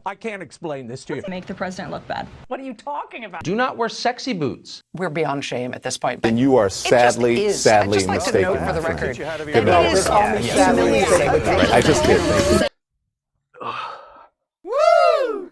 I can't explain this to you. Make the president look bad. What are you talking about? Do not wear sexy boots. We're beyond shame at this point. Then you are sadly I'd just like mistaken. to note for the record You had to be that right. it is humiliating. I just did. Thank you. Woo!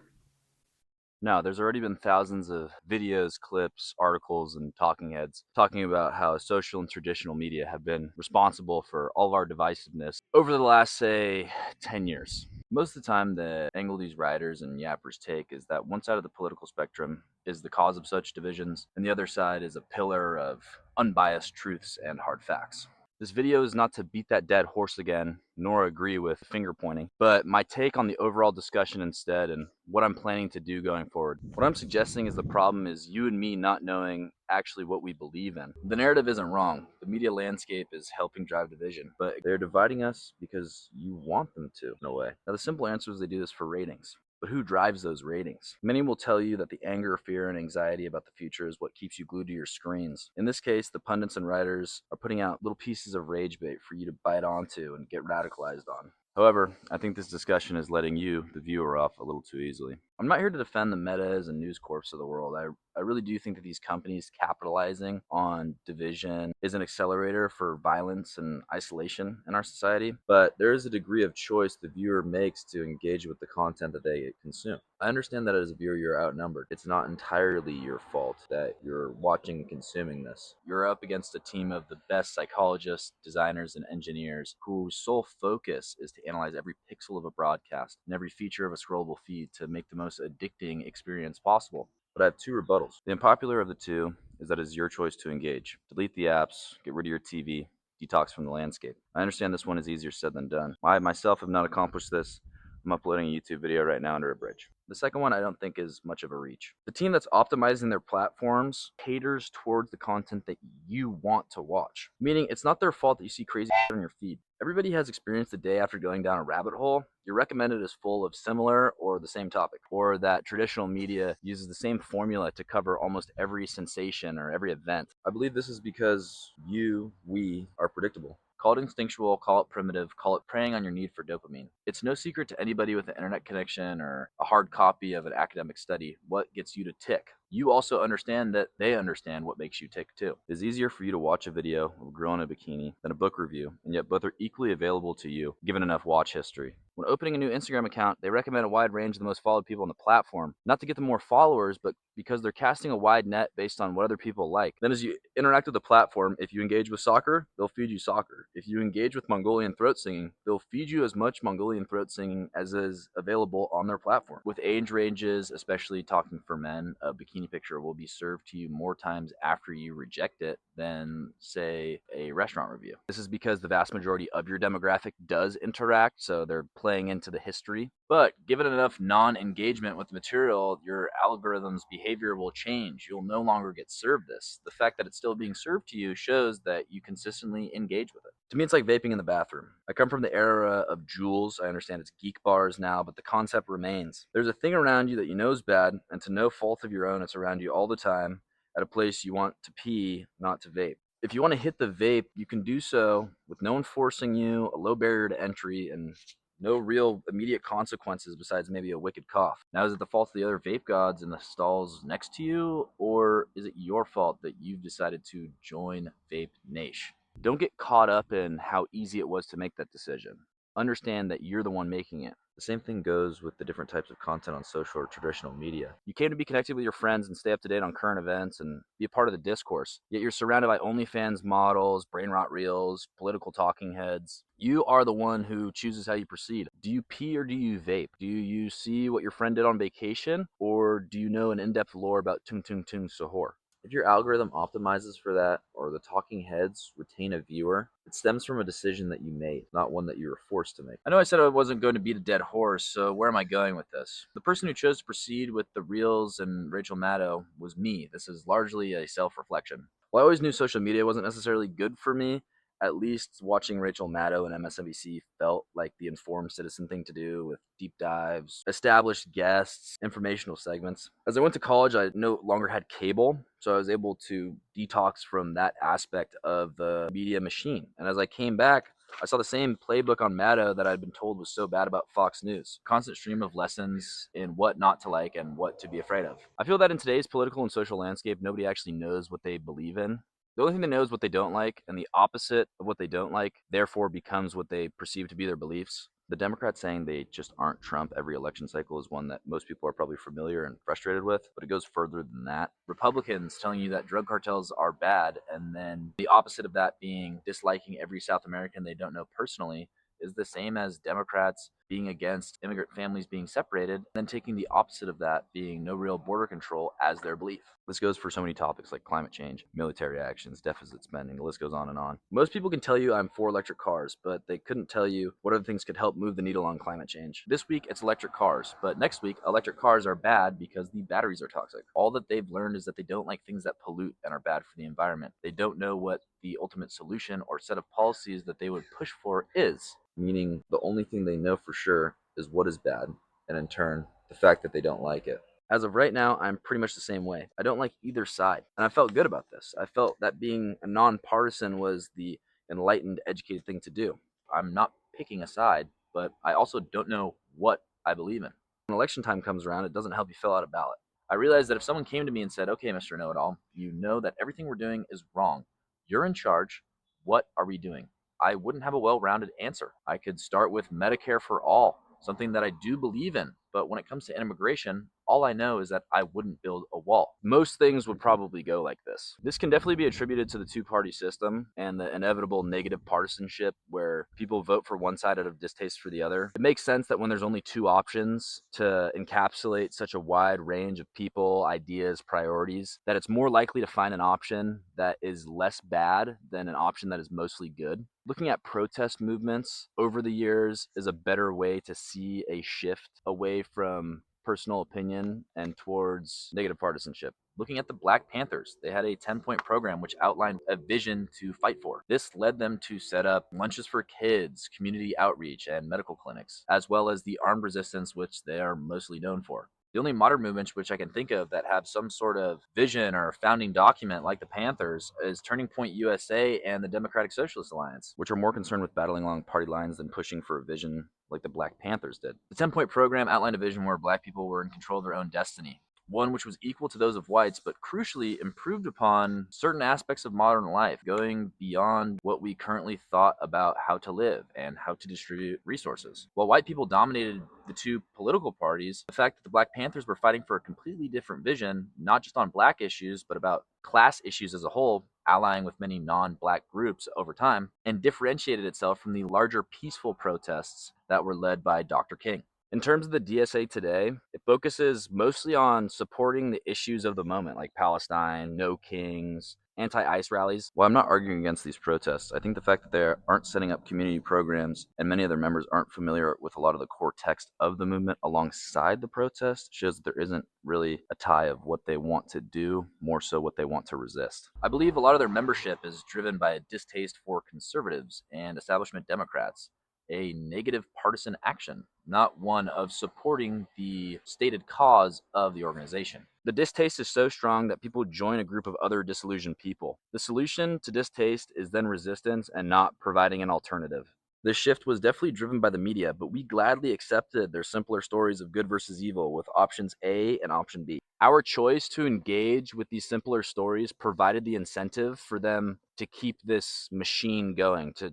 No, there's already been thousands of videos, clips, articles, and talking heads talking about how social and traditional media have been responsible for all of our divisiveness over the last, say, 10 years. Most of the time, the angle these writers and yappers take is that one side of the political spectrum is the cause of such divisions, and the other side is a pillar of unbiased truths and hard facts. This video is not to beat that dead horse again, nor agree with finger pointing, but my take on the overall discussion instead and what I'm planning to do going forward. What I'm suggesting is the problem is you and me not knowing actually what we believe in. The narrative isn't wrong. The media landscape is helping drive division, but they're dividing us because you want them to, in a way. Now, the simple answer is they do this for ratings. But who drives those ratings? Many will tell you that the anger, fear, and anxiety about the future is what keeps you glued to your screens. In this case, the pundits and writers are putting out little pieces of rage bait for you to bite onto and get radicalized on. However, I think this discussion is letting you, the viewer, off a little too easily. I'm not here to defend the Metas and News Corps of the world. I really do think that these companies capitalizing on division is an accelerator for violence and isolation in our society, but there is a degree of choice the viewer makes to engage with the content that they consume. I understand that as a viewer you're outnumbered. It's not entirely your fault that you're watching and consuming this. You're up against a team of the best psychologists, designers, and engineers whose sole focus is to analyze every pixel of a broadcast and every feature of a scrollable feed to make the most addicting experience possible. But I have two rebuttals. The unpopular of the two is that it's your choice to engage. Delete the apps, get rid of your TV, detox from the landscape. I understand this one is easier said than done. I myself have not accomplished this. I'm uploading a YouTube video right now under a bridge. The second one I don't think is much of a reach. The team that's optimizing their platforms caters towards the content that you want to watch. Meaning it's not their fault that you see crazy on your feed. Everybody has experienced the day after going down a rabbit hole. Your recommended is full of similar or the same topic, or that traditional media uses the same formula to cover almost every sensation or every event. I believe this is because we are predictable. Call it instinctual, call it primitive, call it preying on your need for dopamine. It's no secret to anybody with an internet connection or a hard copy of an academic study what gets you to tick. You also understand that they understand what makes you tick too. It's easier for you to watch a video of a girl in a bikini than a book review, and yet both are equally available to you given enough watch history. When opening a new Instagram account, they recommend a wide range of the most followed people on the platform, not to get them more followers, but because they're casting a wide net based on what other people like. Then as you interact with the platform, if you engage with soccer, they'll feed you soccer. If you engage with Mongolian throat singing, they'll feed you as much Mongolian throat singing as is available on their platform. With age ranges, especially talking for men, a bikini picture will be served to you more times after you reject it than, say, a restaurant review. This is because the vast majority of your demographic does interact, so they're playing into the history. But given enough non-engagement with the material, your algorithm's behavior will change. You'll no longer get served this. The fact that it's still being served to you shows that you consistently engage with it. To me, it's like vaping in the bathroom. I come from the era of Juuls. I understand it's geek bars now, but the concept remains. There's a thing around you that you know is bad, and to no fault of your own, it's around you all the time at a place you want to pee, not to vape. If you want to hit the vape, you can do so with no one forcing you, a low barrier to entry, and no real immediate consequences besides maybe a wicked cough. Now, is it the fault of the other vape gods in the stalls next to you, or is it your fault that you've decided to join Vape Nation? Don't get caught up in how easy it was to make that decision. Understand that you're the one making it. The same thing goes with the different types of content on social or traditional media. You came to be connected with your friends and stay up to date on current events and be a part of the discourse. Yet you're surrounded by OnlyFans models, brain rot reels, political talking heads. You are the one who chooses how you proceed. Do you pee or do you vape? Do you see what your friend did on vacation? Or do you know an in-depth lore about Tung Tung Tung Sahur? If your algorithm optimizes for that, or the talking heads retain a viewer, it stems from a decision that you made, not one that you were forced to make. I know I said I wasn't going to beat a dead horse, so where am I going with this? The person who chose to proceed with the Reels and Rachel Maddow was me. This is largely a self-reflection. While I always knew social media wasn't necessarily good for me, at least watching Rachel Maddow and MSNBC felt like the informed citizen thing to do, with deep dives, established guests, informational segments. As I went to college, I no longer had cable, so I was able to detox from that aspect of the media machine. And as I came back, I saw the same playbook on Maddo that I'd been told was so bad about Fox News. Constant stream of lessons in what not to like and what to be afraid of. I feel that in today's political and social landscape, nobody actually knows what they believe in. The only thing they know is what they don't like, and the opposite of what they don't like, therefore, becomes what they perceive to be their beliefs. The Democrats saying they just aren't Trump every election cycle is one that most people are probably familiar and frustrated with, but it goes further than that. Republicans telling you that drug cartels are bad, and then the opposite of that being disliking every South American they don't know personally, is the same as Democrats being against immigrant families being separated, and then taking the opposite of that being no real border control as their belief. This goes for so many topics like climate change, military actions, deficit spending, the list goes on and on. Most people can tell you I'm for electric cars, but they couldn't tell you what other things could help move the needle on climate change. This week it's electric cars, but next week electric cars are bad because the batteries are toxic. All that they've learned is that they don't like things that pollute and are bad for the environment. They don't know what the ultimate solution or set of policies that they would push for is, meaning the only thing they know for sure is what is bad, and in turn, the fact that they don't like it. As of right now, I'm pretty much the same way. I don't like either side, and I felt good about this. I felt that being a nonpartisan was the enlightened, educated thing to do. I'm not picking a side, but I also don't know what I believe in. When election time comes around, it doesn't help you fill out a ballot. I realized that if someone came to me and said, okay, Mr. Know-It-All, you know that everything we're doing is wrong. You're in charge. What are we doing? I wouldn't have a well-rounded answer. I could start with Medicare for all, something that I do believe in. But when it comes to immigration, all I know is that I wouldn't build a wall. Most things would probably go like this. This can definitely be attributed to the two-party system and the inevitable negative partisanship where people vote for one side out of distaste for the other. It makes sense that when there's only two options to encapsulate such a wide range of people, ideas, priorities, that it's more likely to find an option that is less bad than an option that is mostly good. Looking at protest movements over the years is a better way to see a shift away from personal opinion and towards negative partisanship. Looking at the Black Panthers, they had a 10-point program which outlined a vision to fight for. This led them to set up lunches for kids, community outreach, and medical clinics, as well as the armed resistance, which they are mostly known for. The only modern movements which I can think of that have some sort of vision or founding document like the Panthers is Turning Point USA and the Democratic Socialist Alliance, which are more concerned with battling along party lines than pushing for a vision like the Black Panthers did. The 10-point program outlined a vision where Black people were in control of their own destiny, one which was equal to those of whites, but crucially improved upon certain aspects of modern life, going beyond what we currently thought about how to live and how to distribute resources. While white people dominated the two political parties, the fact that the Black Panthers were fighting for a completely different vision, not just on black issues, but about class issues as a whole, allying with many non-black groups over time, and differentiated itself from the larger peaceful protests that were led by Dr. King. In terms of the DSA today, it focuses mostly on supporting the issues of the moment, like Palestine, No Kings, anti-ICE rallies. While I'm not arguing against these protests, I think the fact that they aren't setting up community programs and many of their members aren't familiar with a lot of the core text of the movement alongside the protest shows that there isn't really a tie of what they want to do, more so what they want to resist. I believe a lot of their membership is driven by a distaste for conservatives and establishment Democrats, a negative partisan action, not one of supporting the stated cause of the organization. The distaste is so strong that people join a group of other disillusioned people. The solution to distaste is then resistance and not providing an alternative. This shift was definitely driven by the media, but we gladly accepted their simpler stories of good versus evil with options A and option B. Our choice to engage with these simpler stories provided the incentive for them to keep this machine going, to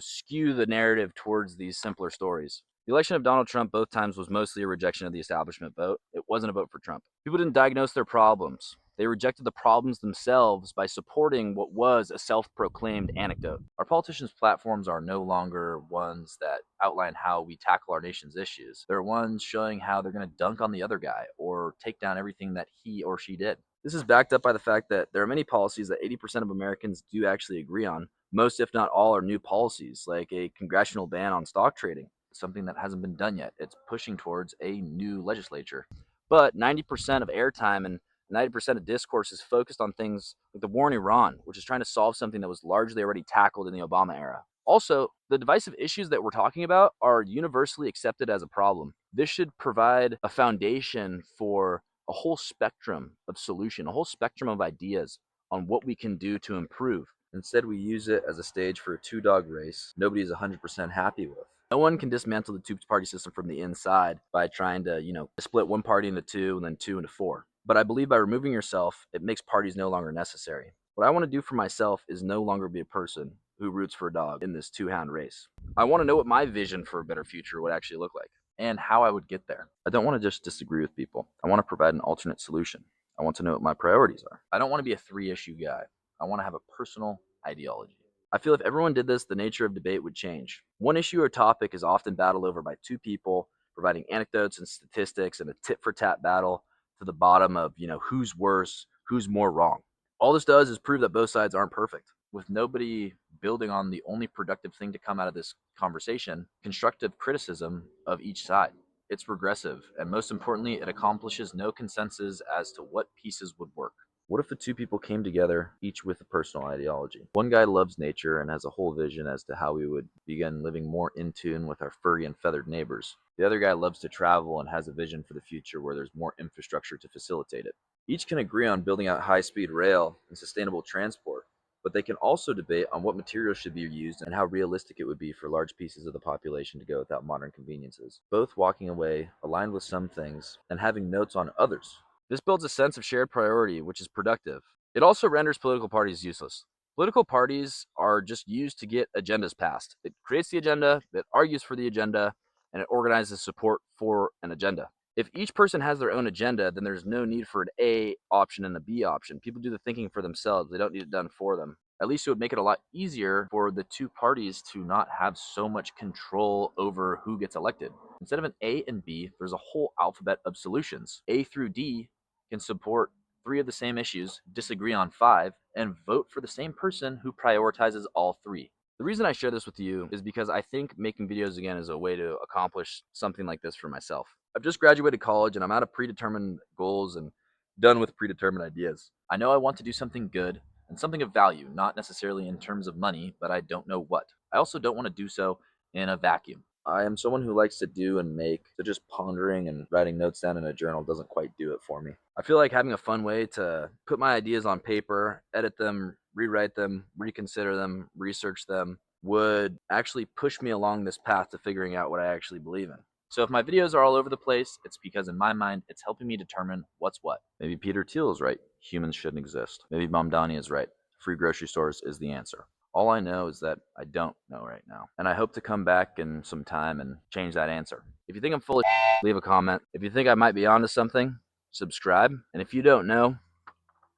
skew the narrative towards these simpler stories. The election of Donald Trump both times was mostly a rejection of the establishment vote. It wasn't a vote for Trump. People didn't diagnose their problems. They rejected the problems themselves by supporting what was a self-proclaimed anecdote. Our politicians' platforms are no longer ones that outline how we tackle our nation's issues. They're ones showing how they're going to dunk on the other guy or take down everything that he or she did. This is backed up by the fact that there are many policies that 80% of Americans do actually agree on. Most, if not all, are new policies, like a congressional ban on stock trading, something that hasn't been done yet. It's pushing towards a new legislature. But 90% of airtime and 90% of discourse is focused on things like the war in Iran, which is trying to solve something that was largely already tackled in the Obama era. Also, the divisive issues that we're talking about are universally accepted as a problem. This should provide a foundation for a whole spectrum of solution, a whole spectrum of ideas on what we can do to improve. Instead, we use it as a stage for a two-dog race nobody is 100% happy with. No one can dismantle the two-party system from the inside by trying to, split one party into two and then two into four. But I believe by removing yourself, it makes parties no longer necessary. What I want to do for myself is no longer be a person who roots for a dog in this two-hound race. I want to know what my vision for a better future would actually look like and how I would get there. I don't want to just disagree with people. I want to provide an alternate solution. I want to know what my priorities are. I don't want to be a three-issue guy. I want to have a personal ideology. I feel if everyone did this, the nature of debate would change. One issue or topic is often battled over by two people, providing anecdotes and statistics and a tit-for-tat battle to the bottom of, who's worse, who's more wrong. All this does is prove that both sides aren't perfect. With nobody building on the only productive thing to come out of this conversation, constructive criticism of each side. It's regressive, and most importantly, it accomplishes no consensus as to what pieces would work. What if the two people came together, each with a personal ideology? One guy loves nature and has a whole vision as to how we would begin living more in tune with our furry and feathered neighbors. The other guy loves to travel and has a vision for the future where there's more infrastructure to facilitate it. Each can agree on building out high-speed rail and sustainable transport, but they can also debate on what materials should be used and how realistic it would be for large pieces of the population to go without modern conveniences. Both walking away aligned with some things and having notes on others. This builds a sense of shared priority, which is productive. It also renders political parties useless. Political parties are just used to get agendas passed. It creates the agenda, it argues for the agenda, and it organizes support for an agenda. If each person has their own agenda, then there's no need for an A option and a B option. People do the thinking for themselves. They don't need it done for them. At least it would make it a lot easier for the two parties to not have so much control over who gets elected. Instead of an A and B, there's a whole alphabet of solutions. A through D can support 3 of the same issues, disagree on 5, and vote for the same person who prioritizes all 3. The reason I share this with you is because I think making videos again is a way to accomplish something like this for myself. I've just graduated college and I'm out of predetermined goals and done with predetermined ideas. I know I want to do something good and something of value, not necessarily in terms of money, but I don't know what. I also don't want to do so in a vacuum. I am someone who likes to do and make, so just pondering and writing notes down in a journal doesn't quite do it for me. I feel like having a fun way to put my ideas on paper, edit them, rewrite them, reconsider them, research them, would actually push me along this path to figuring out what I actually believe in. So if my videos are all over the place, it's because in my mind, it's helping me determine what's what. Maybe Peter Thiel is right. Humans shouldn't exist. Maybe Mamdani is right. Free grocery stores is the answer. All I know is that I don't know right now. And I hope to come back in some time and change that answer. If you think I'm full of leave a comment. If you think I might be onto something, subscribe. And if you don't know,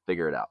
figure it out.